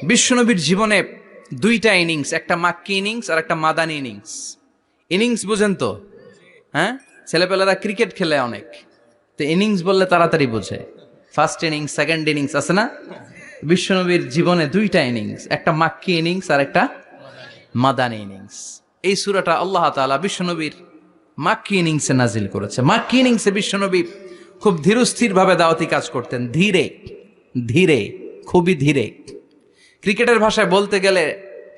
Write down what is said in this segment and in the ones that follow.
বিশ্বনবীর জীবনে দুইটা ইনিংস, একটা মাক্কি ইনিংস আর একটা মাদানী ইনিংস। ইনিংস বুঝেন তো? হ্যাঁ, ছেলেপেলেরা ক্রিকেট খেলে অনেক, তো ইনিংস বললে তাড়াতাড়ি বোঝে। ফার্স্ট ইনিংস, সেকেন্ড ইনিংস আছে না? বিশ্বনবীর জীবনে দুইটা ইনিংস, একটা মাক্কি ইনিংস আর একটা মাদানী ইনিংস। এই সূরাটা আল্লাহ তাআলা বিশ্বনবীর মাক্কি ইনিংসে নাজিল করেছে। মাক্কি ইনিংসে বিশ্বনবী খুব ধীরস্থিরভাবে দাওয়াতি কাজ করতেন, ধীরে ধীরে, খুবই ধীরে। ক্রিকেটের ভাষায় বলতে গেলে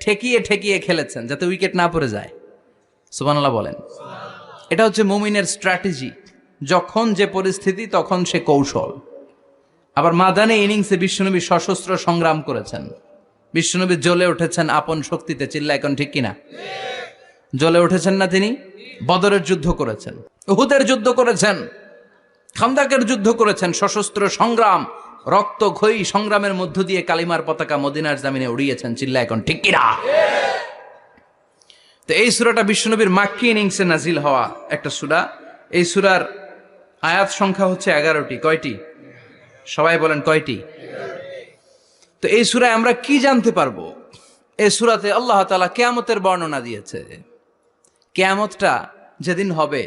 ঠেকিয়ে ঠেকিয়ে খেলেছেন যাতে উইকেট না পড়ে যায়। সুবহানাল্লাহ বলেন। এটা হচ্ছে মুমিনের স্ট্র্যাটেজি, যখন যে পরিস্থিতি তখন সে কৌশল। আবার মাদানী ইনিংসে বিশ্বনবী সশস্ত্র সংগ্রাম করেছেন। বিশ্বনবী জ্বলে উঠেছেন আপন শক্তিতে, চিল্লা এখন ঠিক কিনা? জ্বলে উঠেছেন না তিনি? বদরের যুদ্ধ করেছেন, উহুদের যুদ্ধ করেছেন, খান্দাকের যুদ্ধ করেছেন। সশস্ত্র সংগ্রাম, রক্তক্ষয়ী সংগ্রামের মধ্য দিয়ে কালিমার পতাকা মদিনার জামিনে উড়িয়েছেন, চিল্লা এখন ঠিক কিনা? তো এই সূরাটা বিশ্বনবীর মাক্কি ইনিংসে নাজিল হওয়া একটা সূরা। এই সূরার আয়াত সংখ্যা হচ্ছে 11টি। কয়টি? সবাই বলেন কয়টি? তো এই সূরায় আমরা কি জানতে পারবো? এই সূরাতে আল্লাহ তাআলা কিয়ামতের বর্ণনা দিয়েছে। কিয়ামতটা যেদিন হবে,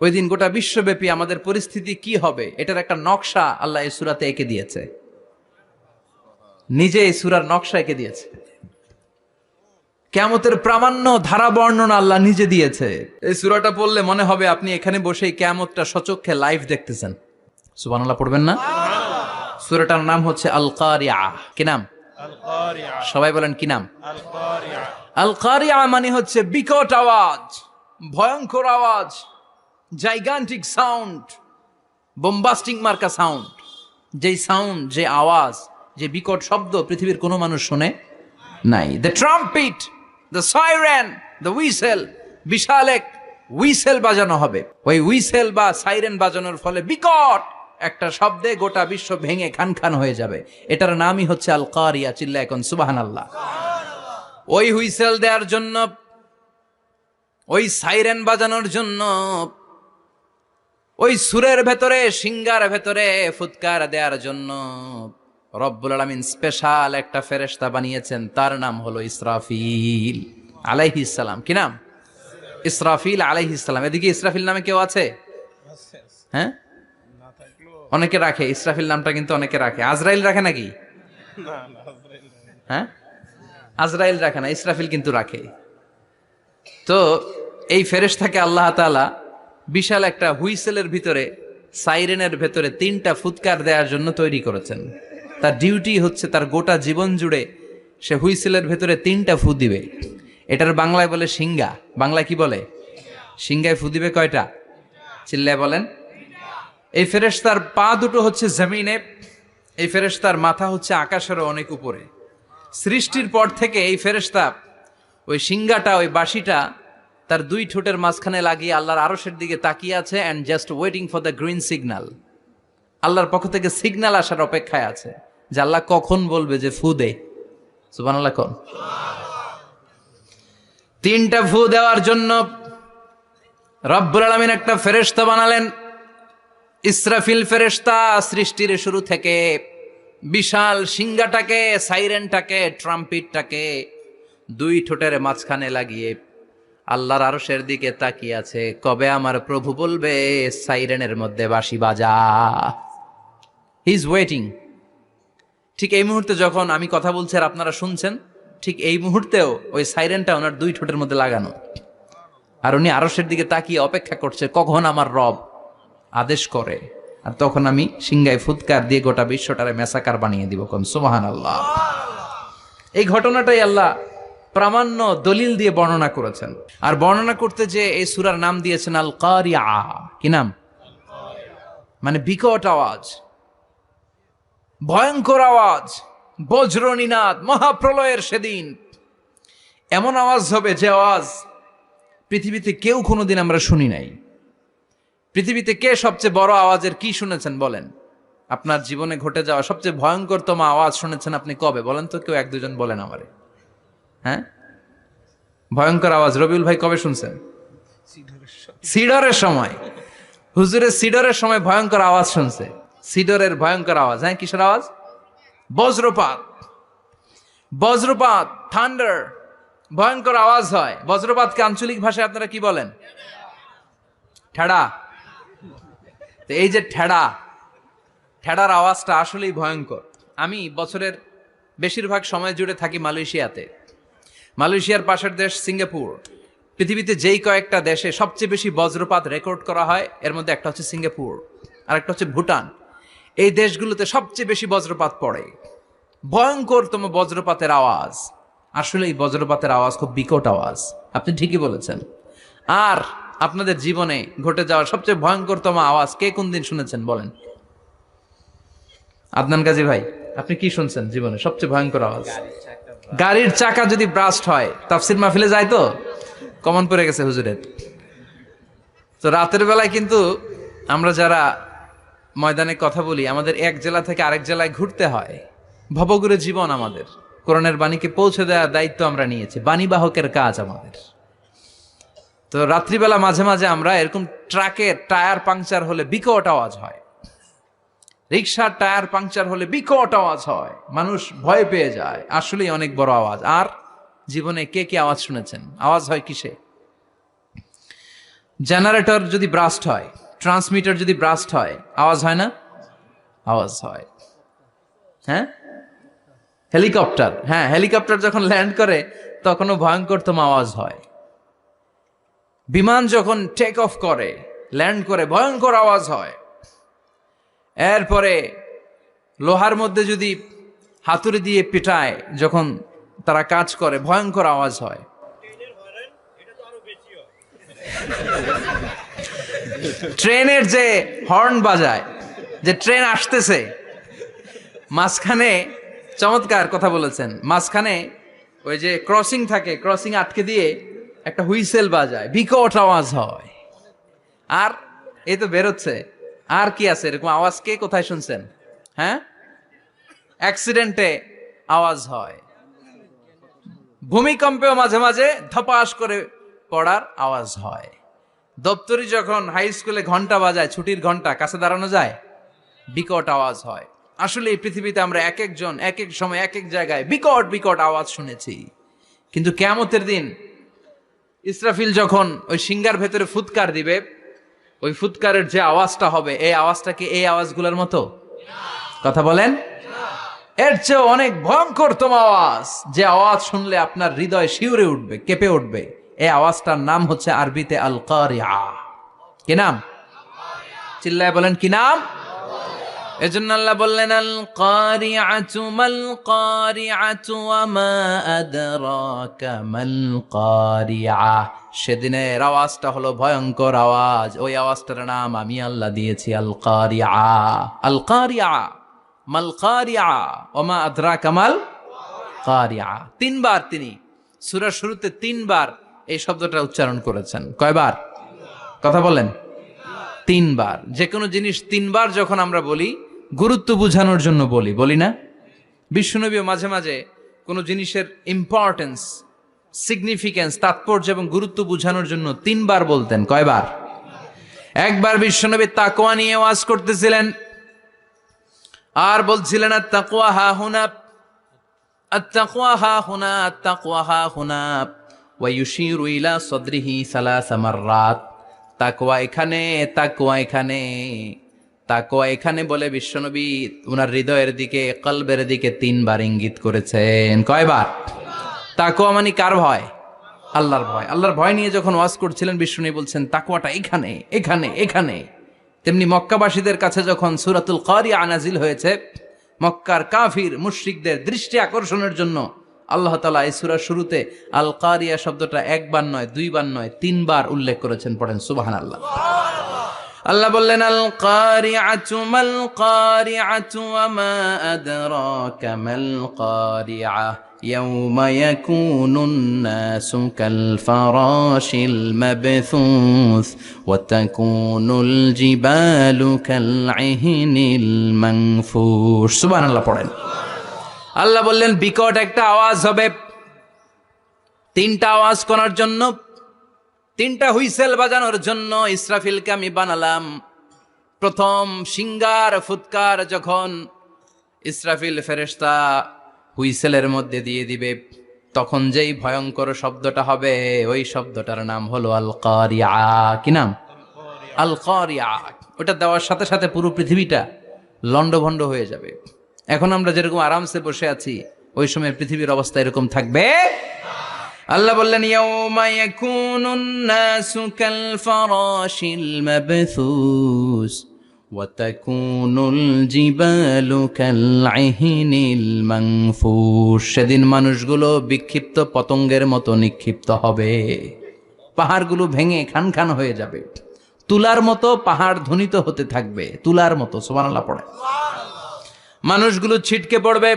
ওই দিন গোটা বিশ্বব্যাপী আমাদের পরিস্থিতি কি হবে এটার একটা নকশা আল্লাহ এই সূরাতে এঁকে দিয়েছে। নিজে এই সূরার নকশা এঁকে দিয়েছে। কিয়ামতের প্রামাণ্য ধারা বর্ণনা আল্লাহ নিজে দিয়েছে। এই সূরাটা পড়লে মনে হবে আপনি এখানে বসেই কিয়ামতটা সচক্ষে লাইভ দেখতেছেন। সুবহানাল্লাহ পড়বেন না? সূরাটার নাম হচ্ছে আল কারিয়া। কি নাম? সবাই বলেন কি নাম? আল কারিয়া মানে হচ্ছে বিকট আওয়াজ, ভয়ঙ্কর আওয়াজ, জাইগান্টিক সাউন্ড, বোম্বাস্টিক মার্কা সাউন্ড। যেই সাউন্ড, যে আওয়াজ, যে বিকট শব্দ পৃথিবীর কোনো মানুষ শুনে নাই। The trumpet, the siren, the whistle, বিশাল এক হুইসেল বাজানো হবে। ওই হুইসেল বা সাইরেন বাজানোর ফলে বিকট একটা শব্দে গোটা বিশ্ব ভেঙে খান খান হয়ে যাবে। এটার নামই হচ্ছে আল কারিয়া। চিল্লা এখন সুবহানাল্লাহ। ওই হুইসেল দেওয়ার জন্য, ওই সাইরেন বাজানোর জন্য, ওই সুরের ভেতরে, সিঙ্গার ভেতরে ফুৎকার দেওয়ার জন্য রব্বুল আলামিন স্পেশাল একটা ফেরেশতা বানিয়েছেন। তার নাম হলো ইসরাফিল আলাইহিস সালাম। কি নাম? ইসরাফিল আলাইহিস সালাম। এদিকে ইসরাফিল নামে কেউ আছে? হ্যাঁ, অনেকে রাখে ইসরাফিল নামটা, কিন্তু অনেকে রাখে। আজরাইল রাখে নাকি? হ্যাঁ, আজরাইল রাখে না, ইসরাফিল কিন্তু রাখে। তো এই ফেরেশতাকে আল্লাহ তাআলা বিশাল একটা হুইসেলের ভিতরে, সাইরেনের ভেতরে 3টা ফুৎকার দেওয়ার জন্য তৈরি করেছেন। তার ডিউটি হচ্ছে তার গোটা জীবন জুড়ে সে হুইসেলের ভেতরে 3টা ফু দিবে। এটার বাংলায় বলে সিঙ্গা। বাংলায় কি বলে? সিঙ্গায় ফু দিবে কয়টা? চিল্লায় বলেন। এই ফেরেশতার পা দুটো হচ্ছে জমিনে, এই ফেরেশতার মাথা হচ্ছে আকাশেরও অনেক উপরে। সৃষ্টির পর থেকে এই ফেরেশতা ওই সিঙ্গাটা, ওই বাঁশিটা তার 2 ঠোঁটের মাঝখানে লাগিয়ে আল্লাহর আরশের দিকে তাকিয়ে আছে, and just waiting for the green signal. আল্লাহর পক্ষ থেকে সিগন্যাল আসার অপেক্ষায় আছে যে আল্লাহ কখন বলবে যে ফু দে। সুবহানাল্লাহ কোন? 3টা ফু দেওয়ার জন্য রব্বুল আলামিন একটা ফেরেশতা বানালেন। ইসরাফিল ফেরেশতা সৃষ্টির শুরু থেকে বিশাল সিঙ্গাটাকে, সাইরেনটাকে, ট্রাম্পিটটাকে 2 ঠোঁটের মাঝখানে লাগিয়ে আল্লাহর আরশের দিকে তাকিয়ে আছে, কবে আমার প্রভু বলবে সাইরেনের মধ্যে বাঁশি বাজা। He is waiting. ঠিক এই মুহূর্তে যখন আমি কথা বলছি আর আপনারা শুনছেন, ঠিক এই মুহূর্তেও ওই সাইরেনটা ওনার 2 ঠোঁটের মধ্যে লাগানো, আর উনি আরশের দিকে তাকিয়ে অপেক্ষা করছে কখন আমার রব আদেশ করে, আর তখন আমি সিঙ্গায় ফুৎকার দিয়ে গোটা বিশ্বটারে মেসাকার বানিয়ে দিব। কোন সুবহানাল্লাহ। এই ঘটনাটাই আল্লাহ প্রামাণ্য দলিল দিয়ে বর্ণনা করেছেন। আর বর্ণনা করতে যে এই সূরার নাম দিয়েছেন আল কারিয়া। কি নাম? মানে বিকট আওয়াজ, ভয়ঙ্কর আওয়াজ, বজ্রনিনাদ, মহাপ্রলয়ের সেদিন এমন আওয়াজ হবে যে আওয়াজ পৃথিবীতে কেউ কোনোদিন আমরা শুনি নাই। পৃথিবীতে কে সবচেয়ে বড় আওয়াজের কি শুনেছেন বলেন? আপনার জীবনে ঘটে যাওয়া সবচেয়ে ভয়ঙ্করতম আওয়াজ শুনেছেন আপনি কবে বলেন তো? কেউ 1-2 জন বলেন আমারে। হ্যাঁ, ভয়ঙ্কর আওয়াজ রবিউল ভাই কবে শুনছেন? সিডরের সময়। হুজুরের সিডরের সময় ভয়ঙ্কর আওয়াজ শুনছে। সিডরের ভয়ঙ্কর আওয়াজ। হ্যাঁ, কিসের আওয়াজ? বজ্রপাত। বজ্রপাত, থান্ডার, ভয়ঙ্কর আওয়াজ হয়। বজ্রপাতকে আঞ্চলিক ভাষায় আপনারা কি বলেন? ঠেড়া। তো এই যে ঠেড়ার আওয়াজটা আসলেই ভয়ঙ্কর। আমি বছরের বেশিরভাগ সময় জুড়ে থাকি মালয়েশিয়াতে। মালয়েশিয়ার পাশের দেশ সিঙ্গাপুর। পৃথিবীতে যেই কয়েকটা দেশে সবচেয়ে বেশি বজ্রপাত রেকর্ড করা হয় এর মধ্যে একটা হচ্ছে সিঙ্গাপুর, আর একটা হচ্ছে ভুটান। এই দেশগুলোতে সবচেয়ে বেশি বজ্রপাত পড়ে। ভয়ঙ্করতম বজ্রপাতের আওয়াজ। আসলে এই বজ্রপাতের আওয়াজ খুব বিকট আওয়াজ, আপনি ঠিকই বলেছেন। আর আপনাদের জীবনে ঘটে যাওয়া সবচেয়ে ভয়ঙ্করতম আওয়াজ কে কোন দিন শুনেছেন বলেন? আদনান গাজী ভাই, আপনি কি শুনছেন জীবনে সবচেয়ে ভয়ঙ্কর আওয়াজ? গাড়ির চাকা যদি ব্রাস্ট হয়। তাফসির মাহফিলে যায় তো কমন পড়ে গেছে হুজুরের। তো রাতের বেলায় কিন্তু আমরা যারা ময়দানে কথা বলি, আমাদের এক জেলা থেকে আরেক জেলায় ঘুরতে হয়। ভবঘুরে জীবন আমাদের। কোরআনের বাণীকে পৌঁছে দেওয়ার দায়িত্ব আমরা নিয়েছি, বাণীবাহকের কাজ আমাদের। তো রাত্রিবেলা মাঝে মাঝে আমরা এরকম ট্রাকের টায়ার পাংচার হলে বিকট আওয়াজ হয়, রিক্সার টায়ার পাংচার হলে বিকট আওয়াজ হয়, মানুষ ভয় পেয়ে যায়। আসলেই অনেক বড় আওয়াজ। আর জীবনে কে কে আওয়াজ শুনেছেন? আওয়াজ হয় কিসে? জেনারেটর যদি ব্রাস্ট হয়, ট্রান্সমিটার যদি ব্রাস্ট হয়, আওয়াজ হয় না? আওয়াজ হয়। হ্যাঁ, হেলিকপ্টার, হ্যাঁ হেলিকপ্টার যখন ল্যান্ড করে তখনও ভয়ঙ্করতম আওয়াজ হয়। বিমান যখন টেক অফ করে, ল্যান্ড করে, ভয়ঙ্কর আওয়াজ হয়। এরপরে লোহার মধ্যে যদি হাতুড়ি দিয়ে পিটায় যখন তারা কাজ করে, ভয়ঙ্কর আওয়াজ হয়। ট্রেনের যে হর্ন বাজায়, যে ট্রেন আসতেছে, মাঝখানে চমৎকার কথা বলেছেন, মাঝখানে ওই যে ক্রসিং থাকে, ক্রসিং আটকে দিয়ে একটা হুইসেল বাজায়, বিকট আওয়াজ হয়। আর এই তো বেরোচ্ছে। আর কি আছে এরকম আওয়াজ? কে কোথায় শুনছেন? হ্যাঁ, অ্যাক্সিডেন্টে আওয়াজ হয়। ভূমিকম্পেও মাঝে মাঝে ধপাস করে পড়ার আওয়াজ হয়। দপ্তরি যখন হাই স্কুলে ঘন্টা বাজায়, ছুটির ঘন্টা, কাছে দাঁড়ানো যায়, বিকট আওয়াজ হয়। আসলে এই পৃথিবীতে আমরা এক একজন এক এক সময় এক এক জায়গায় বিকট বিকট আওয়াজ শুনেছি। কিন্তু কিয়ামতের দিন ইসরাফিল যখন ওই সিংহার ভেতরে ফুৎকার দিবে, ওই ফুৎকারের যে আওয়াজটা হবে, এই আওয়াজটা কি এই আওয়াজগুলোর মতো? কথা বলেন। এর চেয়ে অনেক ভয়ঙ্করতম আওয়াজ, যে আওয়াজ শুনলে আপনার হৃদয় শিউরে উঠবে, কেঁপে উঠবে। এই আওয়াজটার নাম হচ্ছে আরবিতে আল কারিআ। কি নাম? চিল্লায় বলেন কি নাম? এজন্য আল্লাহ বললেন আল কারিআতু মাল কারিআতু ওয়া মা আদরাকা মাল কারিআ। সেদিনের আওয়াজটা হলো ভয়ঙ্কর আওয়াজ। ওই আওয়াজটার নাম আমি আল্লাহ দিয়েছি আল কারিআ। আল কারিআ মাল কারিআ ওয়া মা আদরাকা মাল কারিআ। তিনবার তিনি সূরার শুরুতে তিনবার এই শব্দটা উচ্চারণ করেছেন। কয়বার? কথা বলেন। তিনবার। যে কোনো জিনিস তিনবার যখন আমরা বলি, গুরুত্ব বোঝানোর জন্য বলি, বলি না? বিশ্বনবীও মাঝে মাঝে কোনো জিনিসের ইম্পর্টেন্স, সিগনিফিকেন্স, তাৎপর্য এবং গুরুত্ব বোঝানোর জন্য তিনবার বলতেন। কয়বার? একবার বিশ্বনবী তাকওয়া নিয়ে ওয়াজ করতেছিলেন, আর বলছিলেন আত-তাকওয়া হা হুনা, আত-তাকওয়া হা হুনা, আত-তাকওয়া হা হুনা, ওয়া ইউশিরু ইলা সাদরিহি সালাসা মাররাত। তাকওয়া এখানে, তাকওয়া এখানে, তাকওয়া এখানে বলে বিশ্বনবী উনার হৃদয়ের দিকে, কলবের দিকে তিনবার ইঙ্গিত করেছেন। কয়বার? তাকওয়া মানে কার ভয়? আল্লাহর ভয়। আল্লাহর ভয় নিয়ে যখন ওয়াজ করছিলেন বিশ্বনবী বলছেন তাকওয়াটা এখানে, এখানে, এখানে। তেমনি মক্কাবাসীদের কাছে যখন সূরাতুল কারিআ নাজিল হয়েছে, মক্কার কাফির মুশরিকদের দৃষ্টি আকর্ষণের জন্য আল্লাহ তাআলা এই সূরার শুরুতে আল কারিয়া শব্দটা একবার নয়, দুইবার নয়, তিনবার উল্লেখ করেছেন। পড়েন সুবহানাল্লাহ। আল্লাহ বললেন আল কারিআতু মাল কারিআতু ওয়া মা আদরাকা মাল কারিআ ইয়াউমা ইয়াকুনুন নাসু কাল ফারাশিল মাবথুস ওয়া তাকুনুল জিবালু কাল ইহনিল মানফুশ। সুবহানাল্লাহ পড়েন। আল্লাহ বললেন বিকট একটা আওয়াজ হবে। তিনটা আওয়াজ করার জন্য, তিনটা হুইসেল বাজানোর জন্য ইসরাফিলকে আমি বানালাম। প্রথম সিংগার ফুৎকার যখন ইসরাফিল ফেরেশতা হুইসেলের মধ্যে দিয়ে দিবে, তখন যেই ভয়ঙ্কর শব্দটা হবে ওই শব্দটার নাম হলো আল কারিয়া। কি নাম? আল কারিয়া। ওটা দেওয়ার সাথে সাথে পুরো পৃথিবীটা লন্ডভন্ড হয়ে যাবে। এখন আমরা যেরকম আরামসে বসে আছি, ওই সময় পৃথিবীর অবস্থা এরকম থাকবে। আল্লাহ বললেন ইয়াউমা ইয়াকুনুন নাসু কাল ফারাশিল মাবথুস ওয়া তাকুনুল জিবালু কাল আহিনিল মানফুস। সেদিন মানুষগুলো বিক্ষিপ্ত পতঙ্গের মতো নিক্ষিপ্ত হবে, পাহাড়গুলো ভেঙে খান খান হয়ে যাবে, তুলার মতো পাহাড় ধ্বনিত হতে থাকবে, তুলার মতো। সুবহানাল্লাহ পড়ে। মানুষগুলো ছিটকে পড়বে।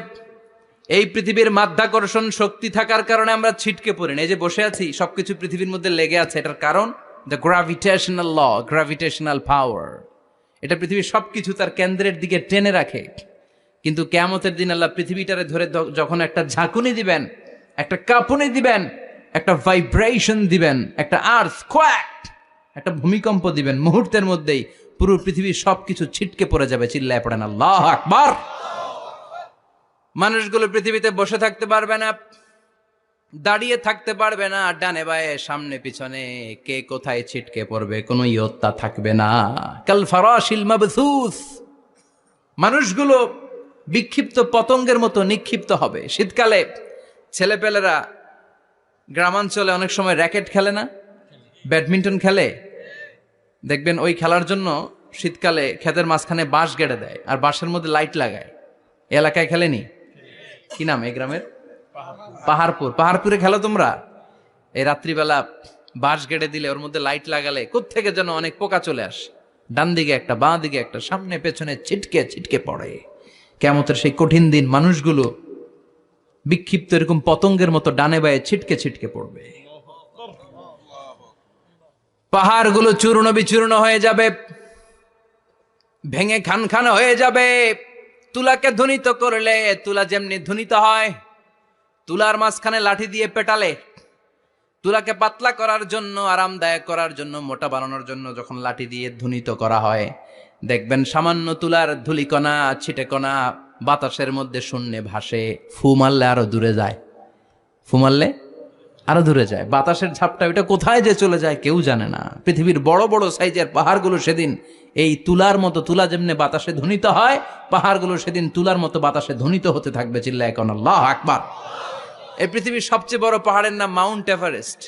এই পৃথিবীর মাধ্যাকর্ষণ শক্তি থাকার কারণে আমরা ছিটকে পড়ি না। এই যে বসে আছি, সবকিছু পৃথিবীর মধ্যে লেগে আছে, এটার কারণ দ্য গ্র্যাভিটেশনাল ল, গ্র্যাভিটেশনাল পাওয়ার। এটা পৃথিবীর সবকিছু তার কেন্দ্রের দিকে টেনে রাখে। কিন্তু কিয়ামতের দিন আল্লাহ পৃথিবীটারে ধরে যখন একটা ঝাঁকুনি দিবেন, একটা কাঁপুনি দিবেন, একটা ভাইব্রেশন দিবেন, একটা আর্থকোয়াক, একটা ভূমিকম্প দিবেন, মুহূর্তের মধ্যেই পুরো পৃথিবীর সবকিছু ছিটকে পড়ে যাবে। চিল্লায় পড়েন আল্লাহু আকবার। মানুষগুলো পৃথিবীতে বসে থাকতে পারবে না, দাঁড়িয়ে থাকতে পারবে না, ডানে বায়ে সামনে পিছনে কে কোথায় ছিটকে পড়বে কোনো ইয়ত্তা থাকবে না। কাল ফারাশিল মাবথুস। মানুষগুলো বিক্ষিপ্ত পতঙ্গের মতো নিক্ষিপ্ত হবে। শীতকালে ছেলেপেলেরা গ্রামাঞ্চলে অনেক সময় র্যাকেট খেলে না, ব্যাডমিন্টন খেলে, দেখবেন ওই খেলার জন্য শীতকালে ক্ষেতের মাঝখানে বাঁশ গেড়ে দেয় আর বাঁশের মধ্যে লাইট লাগায়। এলাকায় খেলেনি? কি নাম এই গ্রামের? পাহাড়পুর। পাহাড়পুরে খেলো তোমরা? এই রাত্রিবেলা বাঁশ গেড়ে দিলে ওর মধ্যে লাইট লাগালে কোত্থেকে যেন অনেক পোকা চলে আসে, ডান দিকে একটা, বাঁ দিকে একটা, সামনে পেছনে ছিটকে ছিটকে পড়ে। কিয়ামতের সেই কঠিন দিন মানুষগুলো বিক্ষিপ্ত এরকম পতঙ্গের মতো ডানে বায়ে ছিটকে ছিটকে পড়বে। পাহাড়গুলো চূর্ণ বিচূর্ণ হয়ে যাবে, ভেঙে খান খান হয়ে যাবে। তুলাকে ধ্বনিত করলে তুলা যেমনি ধ্বনিত হয়, তুলার মাঝখানে লাঠি দিয়ে পেটালে, তুলাকে পাতলা করার জন্য, আরামদায়ক করার জন্য, মোটা বানানোর জন্য যখন লাঠি দিয়ে ধ্বনিত করা হয়, দেখবেন সামান্য তুলার ধুলিকণা, ছিটেকণা বাতাসের মধ্যে শূন্যে ভাসে। ফু মারলে আরো দূরে যায়, ফু মারলে আরো দূরে যায়। বাতাসের ঝাপটা ওইটা কোথায় যে চলে যায় কেউ জানে না। পৃথিবীর বড় বড় সাইজের পাহাড়গুলো সেদিন এই তুলার মতো, তুলা যেমনি বাতাসে ধ্বনিত হয়, পাহাড়গুলো সেদিন তুলার মতো বাতাসে ধ্বনিত হতে থাকবে। চিল্লায় কোন আল্লাহু আকবার। এই পৃথিবীর সবচেয়ে বড় পাহাড়ের নাম মাউন্ট এভারেস্ট।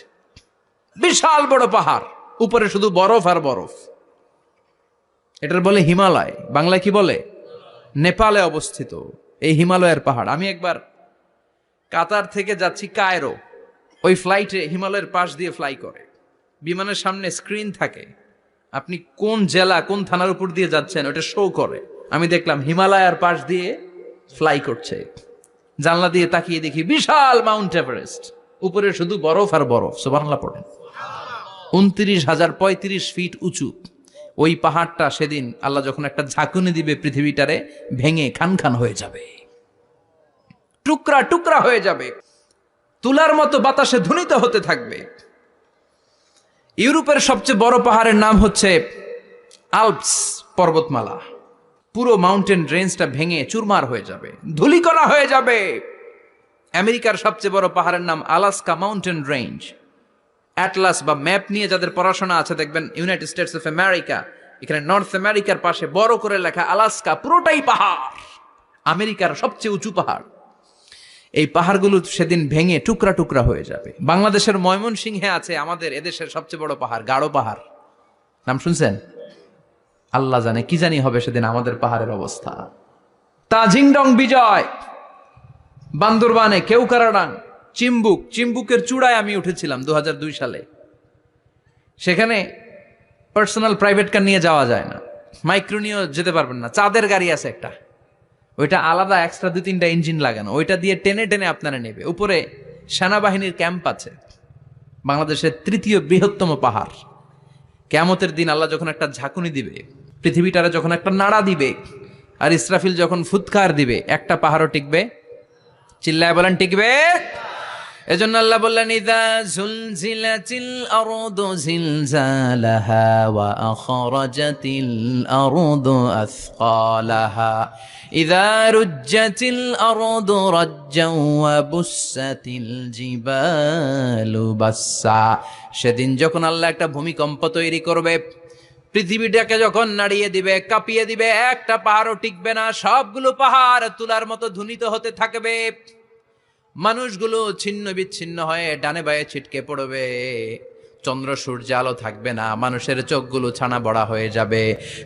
বিশাল বড় পাহাড়, উপরে শুধু বরফ আর বরফ। এটার বলে হিমালয়। বাংলায় কি বলে? নেপালে অবস্থিত এই হিমালয়ের পাহাড়। আমি একবার কাতার থেকে যাচ্ছি কায়রো, ওই ফ্লাইটে হিমালয়ের পাশ দিয়ে ফ্লাই করে, বিমানের সামনে স্ক্রিন থাকে, আপনি কোন জেলা কোন থানার উপর দিয়ে যাচ্ছেন ওটা শো করে। আমি দেখলাম হিমালয়ের পাশ দিয়ে ফ্লাই করছে। জানলা দিয়ে তাকিয়ে দেখি বিশাল মাউন্ট এভারেস্ট, উপরে শুধু বরফ আর বরফ। সুবহানাল্লাহ পড়েন। 29,035 ফিট উঁচু ওই পাহাড়টা সেদিন আল্লাহ যখন একটা ঝাঁকুনি দিবে, পৃথিবীটারে ভেঙে খান খান হয়ে যাবে, টুকরা টুকরা হয়ে যাবে, তুলার মতো বাতাসে ধ্বনিত হতে থাকবে। ইউরোপের সবচেয়ে বড় পাহাড়ের নাম হচ্ছে আল্পস পর্বতমালা। পুরো মাউন্টেন রেঞ্জটা ভেঙে চুরমার হয়ে যাবে, ধূলিকণা হয়ে যাবে। আমেরিকার সবচেয়ে বড় পাহাড়ের নাম আলাস্কা মাউন্টেন রেঞ্জ। অ্যাটলাস বা ম্যাপ নিয়ে যাদের পড়াশোনা আছে দেখবেন ইউনাইটেড স্টেটস অফ আমেরিকা, এখানে নর্থ আমেরিকার পাশে বড় করে লেখা আলাস্কা, পুরোটাই পাহাড়, আমেরিকার সবচেয়ে উঁচু পাহাড়। এই পাহাড়গুলো সেদিন ভেঙে টুকরা টুকরা হয়ে যাবে। বাংলাদেশের ময়মনসিংহে আছে আমাদের এদেশের সবচেয়ে বড় পাহাড়, গাঢ় পাহাড়। নাম শুনছেন? আল্লাহ জানে কি জানি হবে সেদিন আমাদের পাহাড়ের অবস্থা। তাজিংডং বিজয়, বান্দরবানে কেউকারাডাং, চিম্বুক, চিম্বুকের চূড়ায় আমি উঠেছিলাম 2002 সালে। সেখানে পার্সোনাল প্রাইভেট কার নিয়ে যাওয়া যায় না, মাইক্রো নিয়েও যেতে পারবেন না। চাঁদের গাড়ি আছে একটা, ওইটা আলাদা এক্সট্রা 2-3টা ইঞ্জিন লাগানো, ওইটা দিয়ে টেনে টেনে আপনারা নেবে। উপরে সেনাবাহিনীর ক্যাম্প আছে। বাংলাদেশের 3য় বৃহত্তম পাহাড়। কিয়ামতের দিন আল্লাহ যখন একটা ঝাঁকুনি দিবে, পৃথিবীটারে যখন একটা নাড়া দিবে, আর ইসরাফিল যখন ফুৎকার দিবে, একটা পাহাড়ও টিকবে? চিল্লায় বলেন টিকবে? এজন্য আল্লাহ বললেন ইযা জুলজিলাতিল আরদু জিলজালাহা ওয়া আখরাজাতিল আরদু আসকালাহা ইযা রুজ্জাতিল আরদু রাজ্জাও ওয়া বুসাতিল জিবালু বাসসা। সেদিন যখন আল্লাহ একটা ভূমিকম্প তৈরি করবে, পৃথিবীটাকে যখন নাড়িয়ে দিবে, কাঁপিয়ে দিবে, একটা পাহাড়ও টিকবে না, সবগুলো পাহাড় তুলার মতো ধ্বনিত হতে থাকবে, মানুষগুলো ছিন্ন বিচ্ছিন্ন হয়ে ডানে বায়ে ছিটকে পড়বে, চন্দ্র সূর্য আলো থাকবে না, মানুষের চোখগুলো ছানা বড়া হয়ে যাবে।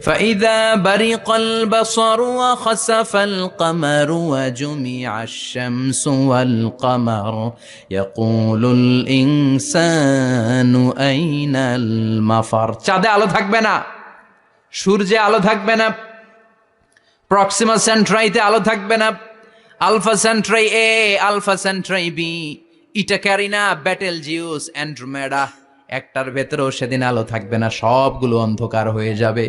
ফাইদা বারিকাল বাসারু ওয়া খাসাফাল কামারু ওয়া জুমিআশ শামসু ওয়াল কামার ইয়াকুলুল ইনসানু আইনাল মাফার। চাঁদে আলো থাকবে না, সূর্যে আলো থাকবে না, প্রক্সিমা সেন্ট্রাইতে আলো থাকবে না, আলফা সেন্ট্রাই এ, আলফা সেন্ট্রাই বি, ইটা ক্যারিনা, ব্যাটেল জিউস, অ্যান্ড্রোমেডা, একটার ভেতরেও সেদিন আলো থাকবে না, সবগুলো অন্ধকার হয়ে যাবে।